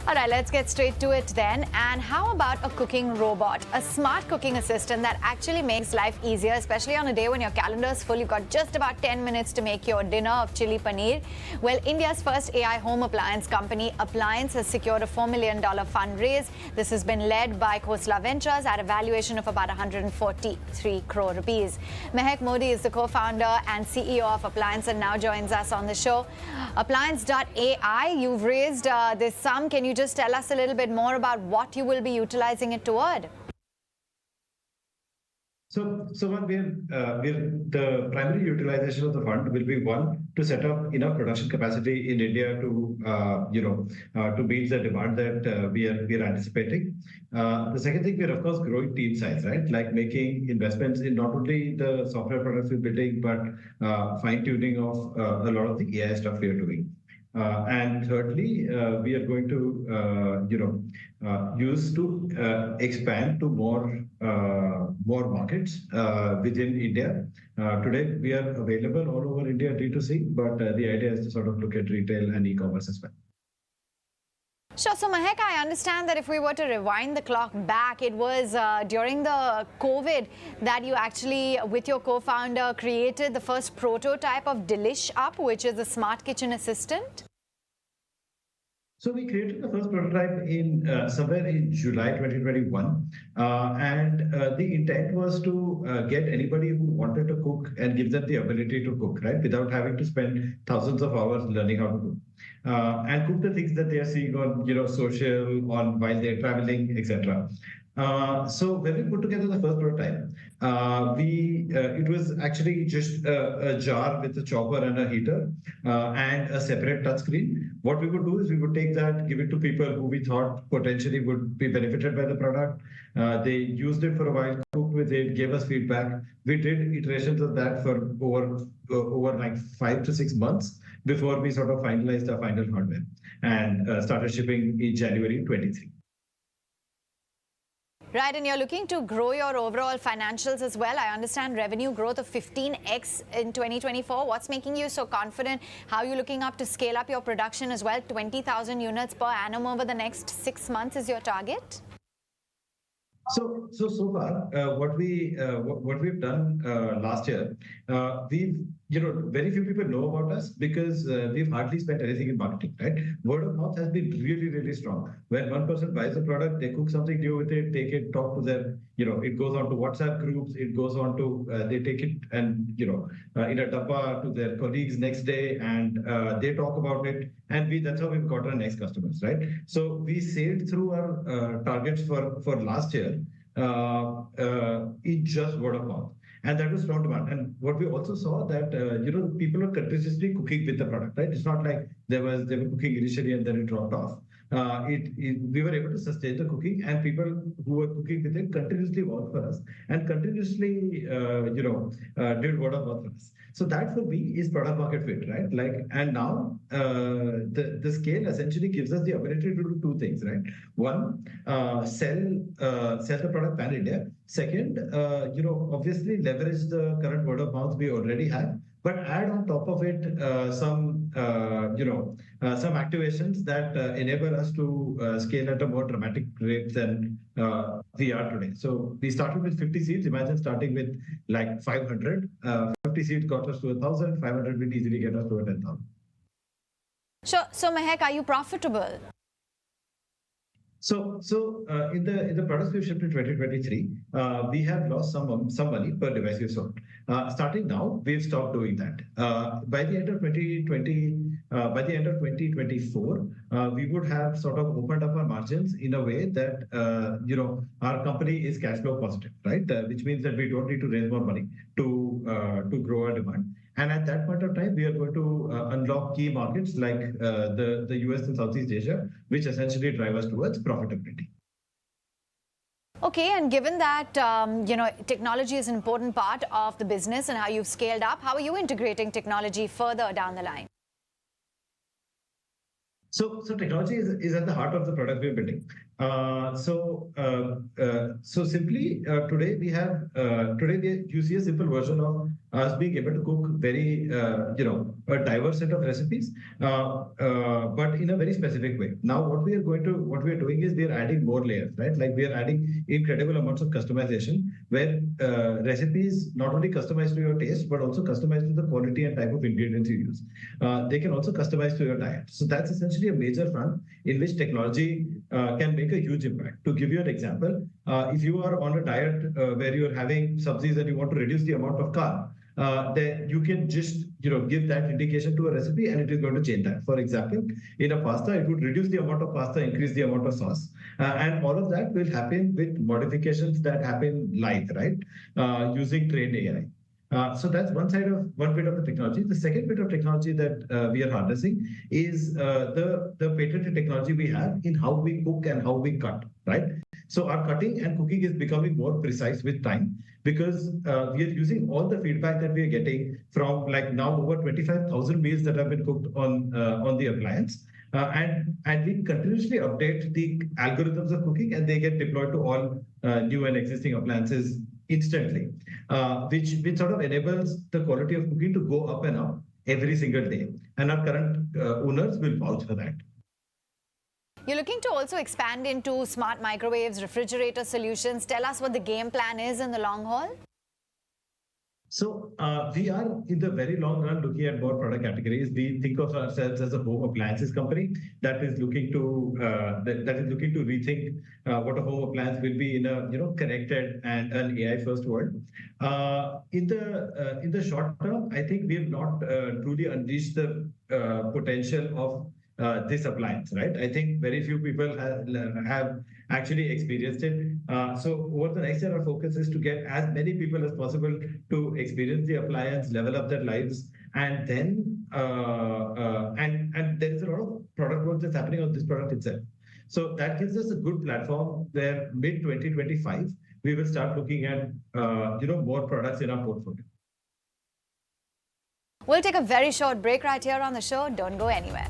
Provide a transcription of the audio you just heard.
All right, let's get straight to it then. And how about a cooking robot, a smart cooking assistant that actually makes life easier, especially on a day when your calendar is full. You've got just about 10 minutes to make your dinner of chili paneer. Well, India's first AI home appliance company, Appliance, has secured a $4 million fundraise. This has been led by Khosla Ventures at a valuation of about 143 crore rupees. Mahek Mody is the co-founder and CEO of Appliance and now joins us on the show. Upliance.AI, you've raised this sum. Can you just tell us a little bit more about what you will be utilizing it toward? So the primary utilization of the fund will be one, to set up enough production capacity in India to to meet the demand that we are anticipating. The second thing, we're of course growing team size, right? Like making investments in not only the software products we're building, but fine tuning of a lot of the AI stuff we are doing. And thirdly, we are going to use to expand to more markets within India. Today, we are available all over India D2C, but the idea is to sort of look at retail and e-commerce as well. Sure. So, Mahek, I understand that if we were to rewind the clock back, it was during the COVID that you actually, with your co-founder, created the first prototype of Delish Up, which is a smart kitchen assistant. So we created the first prototype in somewhere in July 2021, and the intent was to get anybody who wanted to cook and give them the ability to cook, right, without having to spend thousands of hours learning how to cook, and cook the things that they are seeing on social, on while they're traveling, etc. So when we put together the first prototype, it was actually just a jar with a chopper and a heater and a separate touchscreen. What we would do is we would take that, give it to people who we thought potentially would be benefited by the product. They used it for a while, cooked with it, gave us feedback. We did iterations of that for over like 5 to 6 months before we sort of finalized our final hardware and started shipping in January 23. Right, and you're looking to grow your overall financials as well. I understand revenue growth of 15x in 2024. What's making you so confident? How are you looking up to scale up your production as well? 20,000 units per annum over the next 6 months is your target? So far, what we've done last year, we've very few people know about us because we've hardly spent anything in marketing, right? Word of mouth has been really, really strong. When one person buys a product, they cook something new with it, take it, talk to them. It goes on to WhatsApp groups. It goes on to they take it and in a dabba to their colleagues next day, and they talk about it. And that's how we've got our next customers, right? So we sailed through our targets for last year in just word of mouth. And that was strong demand. And what we also saw that, people are continuously cooking with the product, right? It's not like they were cooking initially and then it dropped off. We were able to sustain the cooking, and people who were cooking with it continuously worked for us and continuously, did word of mouth for us. So that for me is product market fit, right? And now the scale essentially gives us the ability to do two things, right? One, sell the product pan India. Second, obviously leverage the current word of mouth we already have, but add on top of it some activations that enable us to scale at a more dramatic rate than we are today. So we started with 50 seats. Imagine starting with like 500. 50 seats got us to 1,000. 500 will easily get us to 10,000. Sure. So Mahek, are you profitable? So in the products we've shipped in 2023, we have lost some money per device we sold. Starting now, we've stopped doing that. By the end of 2024, we would have sort of opened up our margins in a way that our company is cash flow positive, right? Which means that we don't need to raise more money to grow our demand. And at that point of time, we are going to unlock key markets like the US and Southeast Asia, which essentially drive us towards profitability. Okay, and given that technology is an important part of the business and how you've scaled up, how are you integrating technology further down the line? So technology is at the heart of the product we're building. So simply today we have you see a simple version of us being able to cook very a diverse set of recipes, but in a very specific way. Now what we are doing is we are adding more layers, right? Like we are adding incredible amounts of customization where recipes not only customized to your taste but also customized to the quality and type of ingredients you use. They can also customize to your diet. So that's essentially a major front in which technology can make a huge impact. To give you an example, if you are on a diet where you're having subsidies and you want to reduce the amount of carb, then you can just give that indication to a recipe and it is going to change that. For example, in a pasta, it would reduce the amount of pasta, increase the amount of sauce, and all of that will happen with modifications that happen live, right? Using trained AI. So that's one bit of the technology. The second bit of technology that we are harnessing is the patented technology we have in how we cook and how we cut, right? So our cutting and cooking is becoming more precise with time because we are using all the feedback that we are getting from like now over 25,000 meals that have been cooked on the appliance. And we continuously update the algorithms of cooking and they get deployed to all new and existing appliances instantly, which sort of enables the quality of cooking to go up and up every single day. And our current owners will vouch for that. You're looking to also expand into smart microwaves, refrigerator solutions. Tell us what the game plan is in the long haul. So we are in the very long run looking at more product categories. We think of ourselves as a home appliances company that is looking to rethink what a home appliance will be in a connected and an AI first world. In the short term, I think we have not truly unleashed the potential of this appliance, right? I think very few people have actually experienced it. So over the next year, our focus is to get as many people as possible to experience the appliance, level up their lives, and then and there is a lot of product work that's happening on this product itself. So that gives us a good platform where mid 2025 we will start looking at more products in our portfolio. We'll take a very short break right here on the show. Don't go anywhere.